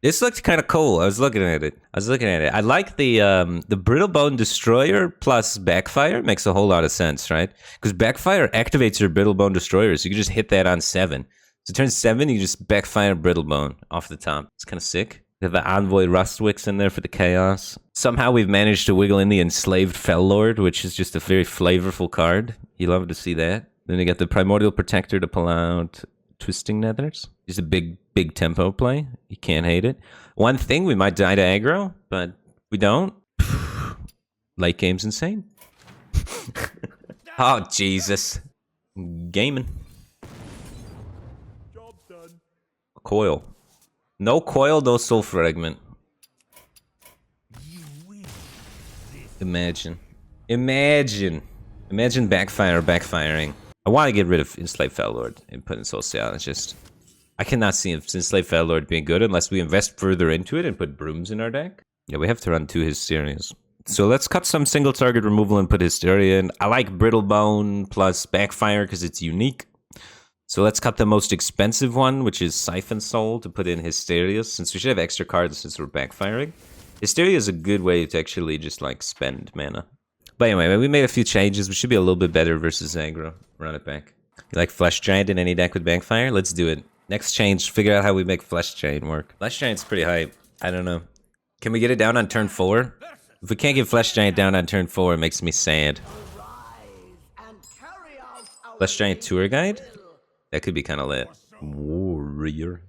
This looked kind of cool. I was looking at it. I like the Brittlebone Destroyer plus Backfire. Makes a whole lot of sense, right? Because Backfire activates your Brittlebone Destroyer, so you can just hit that on 7. So turn 7, you just Backfire Brittlebone off the top. It's kind of sick. We have the Envoy Rustwicks in there for the chaos. Somehow we've managed to wiggle in the Enslaved Fellord, which is just a very flavorful card. You love to see that. Then you got the Primordial Protector to pull out Twisting Nethers. Just a big tempo play. You can't hate it. One thing, we might die to aggro, but we don't. Late game's insane. Oh, Jesus. Gaming. Job done. Coil. No coil, no soul fragment. Imagine backfiring. I want to get rid of Enslaved Fellord and put in Soul Sail. It's just, I cannot see Enslaved Fellord being good unless we invest further into it and put Brooms in our deck. Yeah, we have to run 2 Hysterias. So let's cut some single target removal and put Hysteria in. I like Brittlebone plus Backfire because it's unique. So let's cut the most expensive one, which is Siphon Soul, to put in Hysteria, since we should have extra cards since we're backfiring. Hysteria is a good way to actually just, like, spend mana. But anyway, we made a few changes. We should be a little bit better versus aggro. Run it back. You like Flesh Giant in any deck with Backfire? Let's do it. Next change, figure out how we make Flesh Giant work. Flesh Giant's pretty hype. I don't know. Can we get it down on turn 4? If we can't get Flesh Giant down on turn 4, it makes me sad. Flesh Giant Tour Guide? That could be kind of lit. Warrior.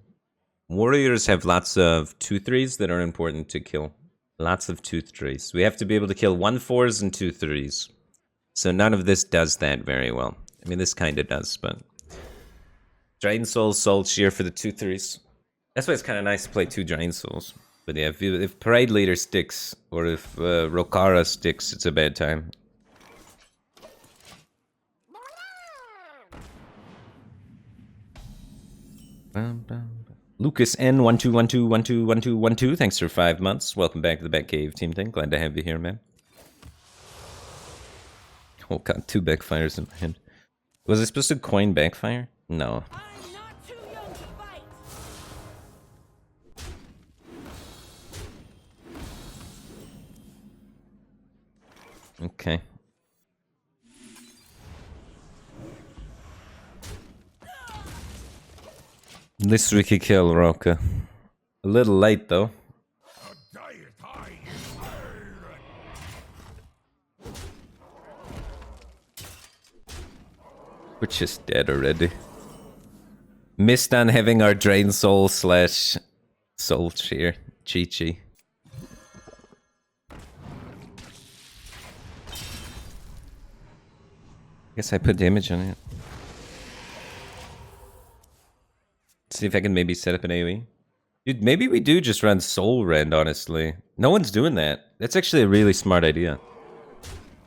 Warriors have lots of 2/3s that are important to kill. Lots of 2/3s. We have to be able to kill 1/4s and 2/3s. So none of this does that very well. I mean, this kind of does, but... Drain Souls, Soul Shear for the 2/3s. That's why it's kind of nice to play 2 Drain Souls. But yeah, if Parade Leader sticks, or if Rokara sticks, it's a bad time. Lucas N1212121212, thanks for 5 months. Welcome back to the Batcave team thing. Glad to have you here, man. Oh god, 2 Backfires in my hand. Was I supposed to coin Backfire? No. I'm not too young to fight. Okay. At least we could kill Roka. A little late though. We're just dead already. Missed on having our Drain Soul slash Soul Shear. Chi-Chi. Guess I put damage on it. See if I can maybe set up an AoE. Dude, maybe we do just run Soul Rend, honestly. No one's doing that. That's actually a really smart idea.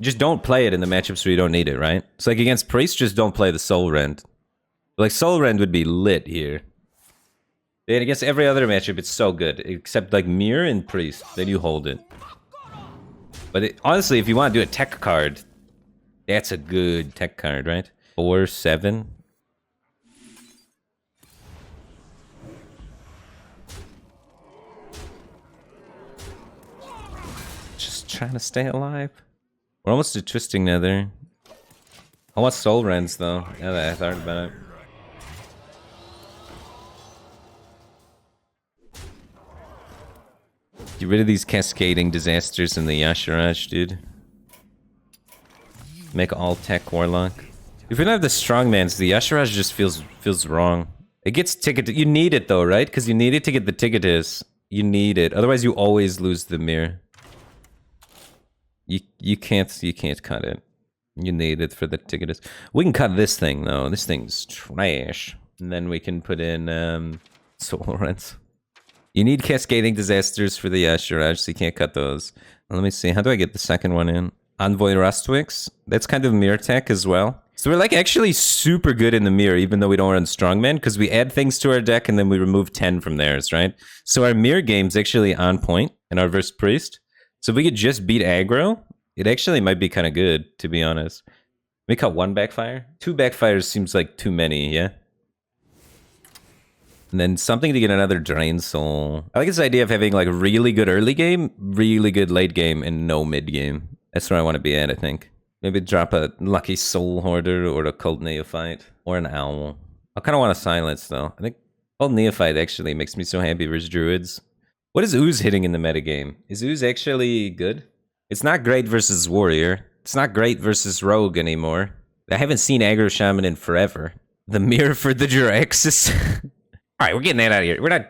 Just don't play it in the matchups where you don't need it, right? It's like against Priest, just don't play the Soul Rend. Like, Soul Rend would be lit here. And against every other matchup, it's so good. Except, like, Mirror and Priest. Then you hold it. But honestly, if you want to do a tech card, that's a good tech card, right? 4, 7... trying to stay alive. We're almost to Twisting Nether. I want Soul Rends though, now that I thought about it. Get rid of these cascading disasters in the Yashiraj, dude. Make all tech Warlock. If we don't have the strongmans, the Yashiraj just feels wrong. It gets ticketed. You need it though, right? Because you need it to get the ticketus. You need it. Otherwise you always lose the mirror. You can't cut it. You need it for the ticketus. We can cut this thing though. This thing's trash. And then we can put in Soul Rents. You need cascading disasters for the Yashiraj, so you can't cut those. Let me see. How do I get the second one in? Envoy Rustwicks. That's kind of mirror tech as well. So we're like actually super good in the mirror, even though we don't run Strongman, because we add things to our deck and then we remove 10 from theirs, right? So our mirror game's actually on point in our versus Priest. So if we could just beat aggro, it actually might be kind of good, to be honest. We cut 1 Backfire. 2 Backfires seems like too many, yeah? And then something to get another Drain Soul. I like this idea of having like really good early game, really good late game, and no mid game. That's where I want to be at, I think. Maybe drop a Lucky Soul Hoarder or a Cult Neophyte or an Owl. I kind of want a Silence though. I think Cult Neophyte actually makes me so happy versus Druids. What is Ooze hitting in the metagame? Is Ooze actually good? It's not great versus Warrior. It's not great versus Rogue anymore. I haven't seen Aggro Shaman in forever. The Mirror for the Jiraxis. Alright, we're getting that out of here. We're not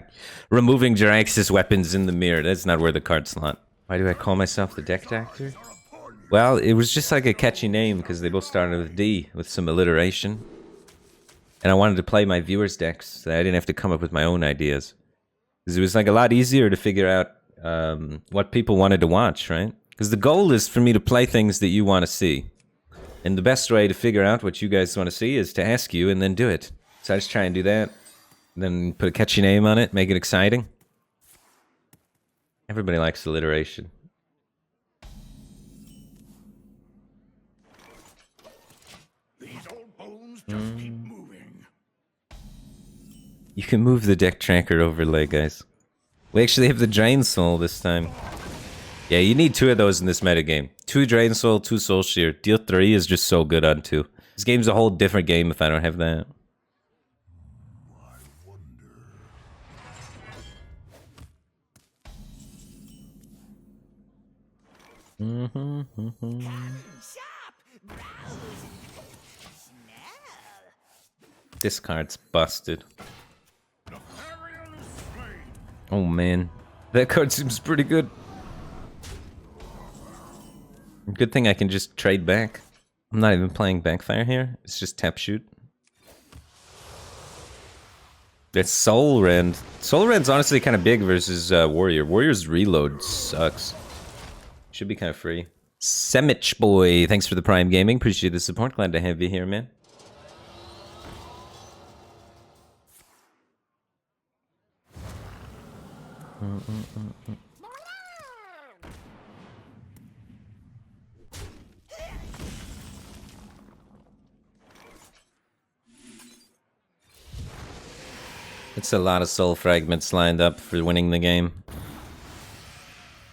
removing Jiraxis weapons in the mirror. That's not where the card slot. Why do I call myself the Deck Doctor? Well, it was just like a catchy name because they both started with D with some alliteration. And I wanted to play my viewers' decks so that I didn't have to come up with my own ideas. Because it was like a lot easier to figure out what people wanted to watch, right? Because the goal is for me to play things that you want to see. And the best way to figure out what you guys want to see is to ask you and then do it. So I just try and do that. Then put a catchy name on it, make it exciting. Everybody likes alliteration. These old bones just keep moving. You can move the deck tracker overlay, guys. We actually have the Drain Soul this time. Yeah, you need 2 of those in this metagame. 2 Drain Soul, 2 Soul Shear. Deal 3 is just so good on 2. This game's a whole different game if I don't have that. This card's busted. Oh man, that card seems pretty good. Good thing I can just trade back. I'm not even playing Backfire here. It's just tap shoot. That's Soul Rend. Soul Rend's honestly kind of big versus Warrior. Warrior's reload sucks. Should be kind of free. Semich Boy, thanks for the Prime Gaming. Appreciate the support. Glad to have you here, man. It's a lot of soul fragments lined up for winning the game.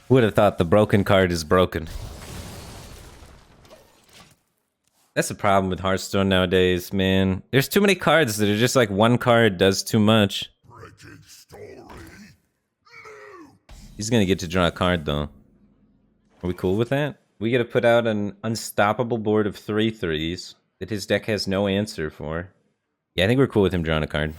Who would have thought the broken card is broken? That's the problem with Hearthstone nowadays, man. There's too many cards that are just like one card does too much. He's gonna get to draw a card though. Are we cool with that? We gotta put out an unstoppable board of 3 3s that his deck has no answer for. Yeah, I think we're cool with him drawing a card.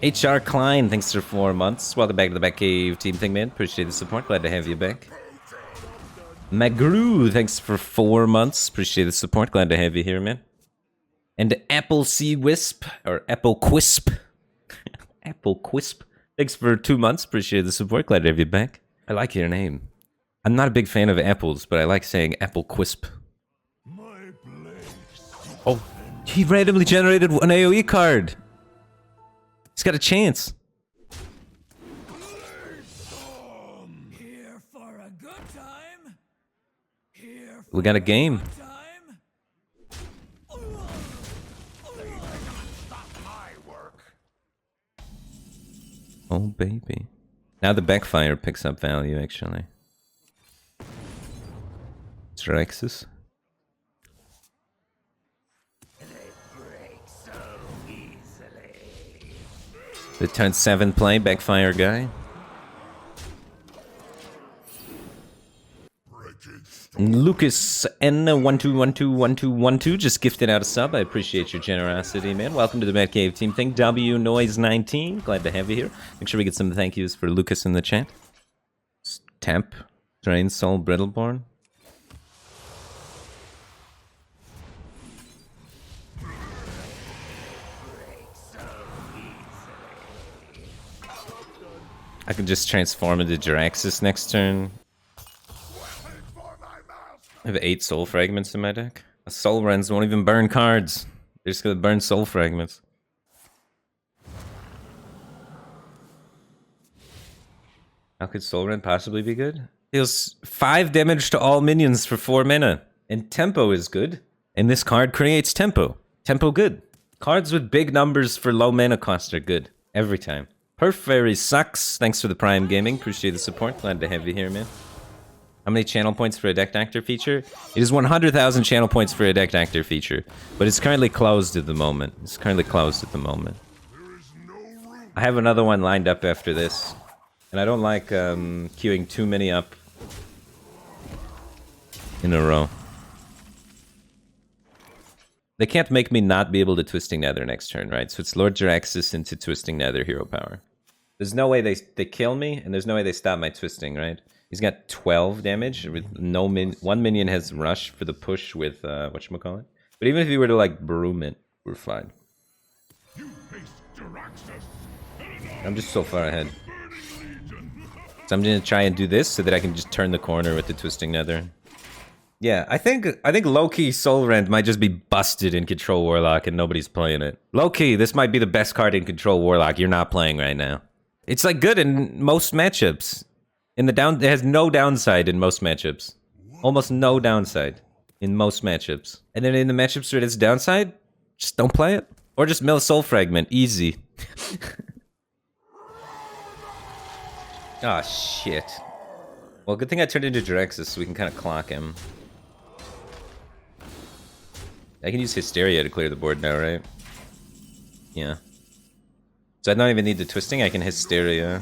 HR Klein, thanks for 4 months. Welcome back to the Batcave Team Thing, man. Appreciate the support. Glad to have you back. Magru, thanks for 4 months. Appreciate the support. Glad to have you here, man. And Apple Sea Wisp, or Apple Quisp. Apple Quisp. Thanks for 2 months. Appreciate the support. Glad to have you back. I like your name. I'm not a big fan of apples, but I like saying Apple Quisp. Oh, he randomly generated an AoE card. He's got a chance. Here for a good time. Here for We got a game. time. Oh, baby. Now the Backfire picks up value, actually. Strixes. The turn 7 play, Backfire guy. Lucas N12121212 just gifted out a sub. I appreciate your generosity, man. Welcome to the Batcave Team Thing. W Noise 19. Glad to have you here. Make sure we get some thank yous for Lucas in the chat. Temp, Drain Soul, Brittleborn. I can just transform into Jiraxis next turn. I have 8 soul fragments in my deck. Soul Rends won't even burn cards. They're just gonna burn soul fragments. How could Soul Rend possibly be good? Deals 5 damage to all minions for 4 mana. And tempo is good. And this card creates tempo. Tempo good. Cards with big numbers for low mana cost are good. Every time. Perf Fairy sucks. Thanks for the Prime Gaming. Appreciate the support. Glad to have you here, man. How many channel points for a decked actor feature? It is 100,000 channel points for a decked actor feature. But it's currently closed at the moment. I have another one lined up after this. And I don't like queuing too many up in a row. They can't make me not be able to Twisting Nether next turn, right? So it's Lord Jaraxxus into Twisting Nether hero power. There's no way they kill me, and there's no way they stop my twisting, right? He's got 12 damage. With no one minion has rush for the push with whatchamacallit. But even if he were to like broom it, we're fine. I'm just so far ahead. So I'm gonna try and do this so that I can just turn the corner with the Twisting Nether. Yeah, I think low-key Soul Rend might just be busted in Control Warlock and nobody's playing it. Low-key, this might be the best card in Control Warlock you're not playing right now. It's like good in most matchups. It has no downside in most matchups. Almost no downside in most matchups. And then in the matchups where it's downside, just don't play it. Or just mill Soul Fragment, easy. Ah, shit. Well, good thing I turned into Jaraxxus so we can kind of clock him. I can use Hysteria to clear the board now, right? Yeah. So I don't even need the Twisting, I can Hysteria.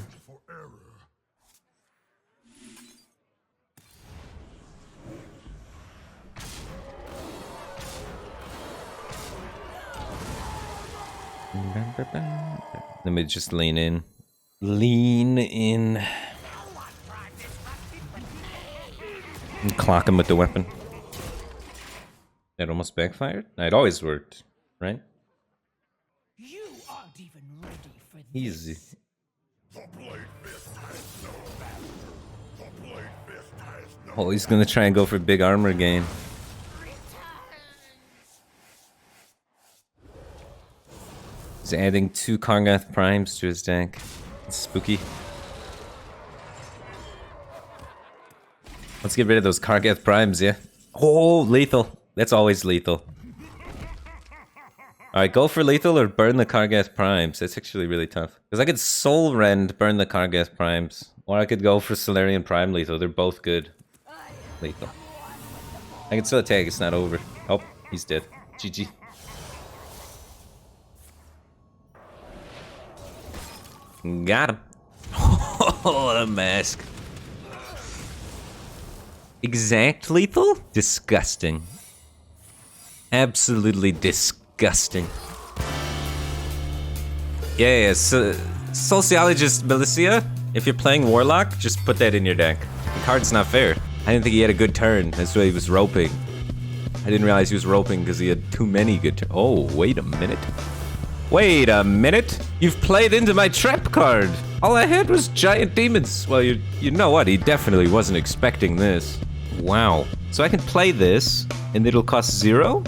Let me just lean in. Lean in. And clock him with the weapon. That almost backfired? It always worked, right? You aren't even ready for this. Easy. Oh, he's gonna try and go for big armor gain. He's adding 2 Kargath Primes to his deck. It's spooky. Let's get rid of those Kargath Primes, yeah? Oh, lethal. That's always lethal. Alright, go for lethal or burn the Kargath Primes. That's actually really tough. Because I could Soul Rend, burn the Kargath Primes. Or I could go for Solarian Prime lethal. They're both good. Lethal. I can still attack, it's not over. Oh, he's dead. GG. Got him. Oh, the mask. Exact lethal? Disgusting. Absolutely disgusting. Yeah, Sociologist Milicia, if you're playing Warlock, just put that in your deck. The card's not fair. I didn't think he had a good turn. That's why he was roping. I didn't realize he was roping because he had too many good turns. Oh, wait a minute. Wait a minute. You've played into my trap card. All I had was giant demons. Well, you know what? He definitely wasn't expecting this. Wow. So I can play this, and it'll cost 0?